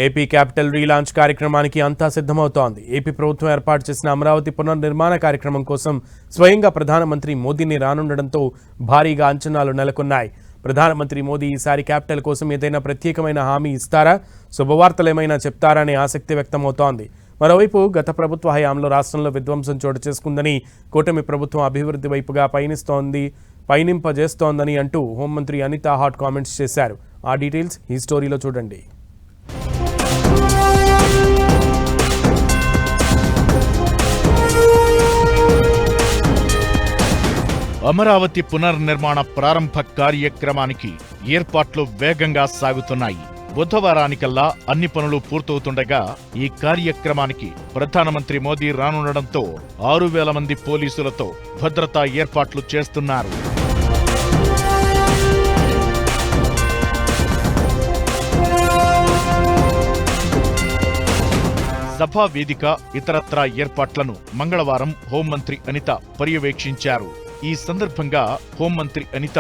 AP capital relaunch కార్యక్రమానికి అంతా సిద్ధమవుతోంది. ఏపీ ప్రభుత్వం ఏర్పాటు చేసిన అమరావతి పునర్నిర్మాణ కార్యక్రమం కోసం స్వయంగా ప్రధానమంత్రి మోదీని రానుండడంతో భారీగా అంచనాలు నెలకొన్నాయి. ప్రధానమంత్రి మోదీ ఈసారి క్యాపిటల్ కోసం ఏదైనా ప్రత్యేకమైన హామీ ఇస్తారా, శుభవార్తలేమైనా చెప్తారా అనే ఆసక్తి వ్యక్తమవుతోంది. మరోవైపు గత ప్రభుత్వ హయాంలో రాష్ట్రంలో విధ్వంసం చోటు చేసుకుందని, కూటమి ప్రభుత్వం అభివృద్ధి వైపుగా పయనింపజేస్తోందని అంటూ హోంమంత్రి అనిత హాట్ కామెంట్స్ చేశారు. ఆ డీటెయిల్స్ ఈ స్టోరీలో చూడండి. అమరావతి పునర్నిర్మాణ ప్రారంభ కార్యక్రమానికి ఏర్పాట్లు వేగంగా సాగుతున్నాయి. బుధవారానికల్లా అన్ని పనులు పూర్తవుతుండగా ఈ కార్యక్రమానికి ప్రధానమంత్రి మోదీ రానుండడంతో 6,000 మంది పోలీసులతో భద్రతా ఏర్పాట్లు చేస్తున్నారు. సభా వేదిక ఇతరత్రా ఏర్పాట్లను మంగళవారం హోంమంత్రి అనిత పర్యవేక్షించారు. ఈ సందర్భంగా హోంమంత్రి అనిత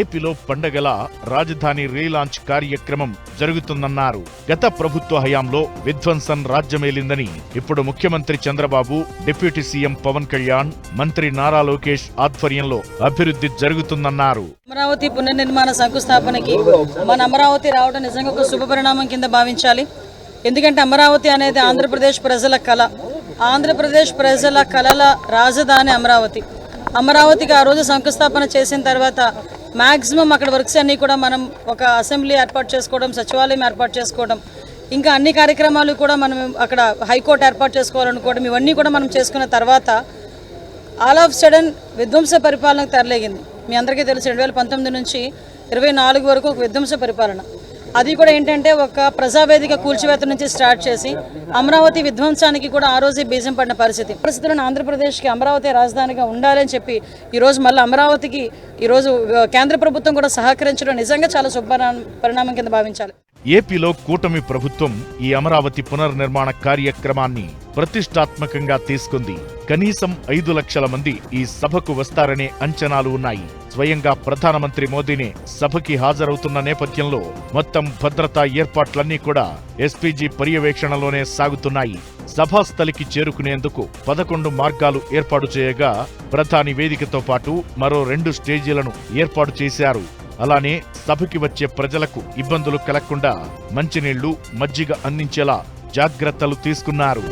ఏపీలో పండగల రాజధాని రీలాంచ్ కార్యక్రమం జరుగుతుందన్నారు. గత ప్రభుత్వ హయాంలో విధ్వంసం రాజ్యమేలిందని, ఇప్పుడు ముఖ్యమంత్రి చంద్రబాబు, డిప్యూటీ సీఎం పవన్ కళ్యాణ్, మంత్రి నారా లోకేష్ ఆధ్వర్యంలో అభివృద్ధి జరుగుతుందన్నారు. అమరావతి పునర్నిర్మాణ శంకుస్థాపనకి మన అమరావతి రావడం నిజంగా ఒక శుభ పరిణామం కింద భావించాలి. ఎందుకంటే అమరావతి అనేది ఆంధ్రప్రదేశ్ ప్రజల కళ. ఆంధ్రప్రదేశ్ ప్రజల కళల రాజధాని అమరావతి. అమరావతికి ఆ రోజు శంకుస్థాపన చేసిన తర్వాత మ్యాక్సిమం అక్కడ వర్క్స్ అన్నీ కూడా మనం ఒక అసెంబ్లీ ఏర్పాటు చేసుకోవడం, సచివాలయం ఏర్పాటు చేసుకోవడం, ఇంకా అన్ని కార్యక్రమాలు కూడా మనం అక్కడ హైకోర్టు ఏర్పాటు చేసుకోవాలనుకోవడం, ఇవన్నీ కూడా మనం చేసుకున్న తర్వాత ఆల్ ఆఫ్ సడన్ విధ్వంస పరిపాలనకు తెరలేగింది. మీ అందరికీ తెలుసు 2019 నుంచి 24 వరకు ఒక విధ్వంస పరిపాలన. అది కూడా ఏంటంటే ఒక ప్రజావేదిక కూల్చివేత నుంచి స్టార్ట్ చేసి అమరావతి విధ్వంసానికి కూడా ఆ రోజే బీజం పడిన పరిస్థితులను ఆంధ్రప్రదేశ్కి అమరావతి రాజధానిగా ఉండాలని చెప్పి ఈరోజు మళ్ళీ అమరావతికి ఈరోజు కేంద్ర ప్రభుత్వం కూడా సహకరించడం నిజంగా చాలా శుభ పరిణామం కింద భావించాలి. ఏపీలో కూటమి ప్రభుత్వం ఈ అమరావతి పునర్నిర్మాణ కార్యక్రమాన్ని ప్రతిష్టాత్మకంగా తీసుకుంది. కనీసం 5 లక్షల మంది ఈ సభకు వస్తారనే అంచనాలు ఉన్నాయి. స్వయంగా ప్రధానమంత్రి మోదీనే సభకి హాజరవుతున్న నేపథ్యంలో మొత్తం భద్రతా ఏర్పాట్లన్నీ కూడా ఎస్పీజీ పర్యవేక్షణలోనే సాగుతున్నాయి. సభాస్థలికి చేరుకునేందుకు 11 మార్గాలు ఏర్పాటు చేయగా, ప్రధాని వేదికతో పాటు మరో 2 స్టేజీలను ఏర్పాటు చేశారు. అలానే సభకి వచ్చే ప్రజలకు ఇబ్బందులు కలగకుండా మంచినీళ్లు, మజ్జిగ అందించేలా జాగ్రత్తలు తీసుకున్నారు.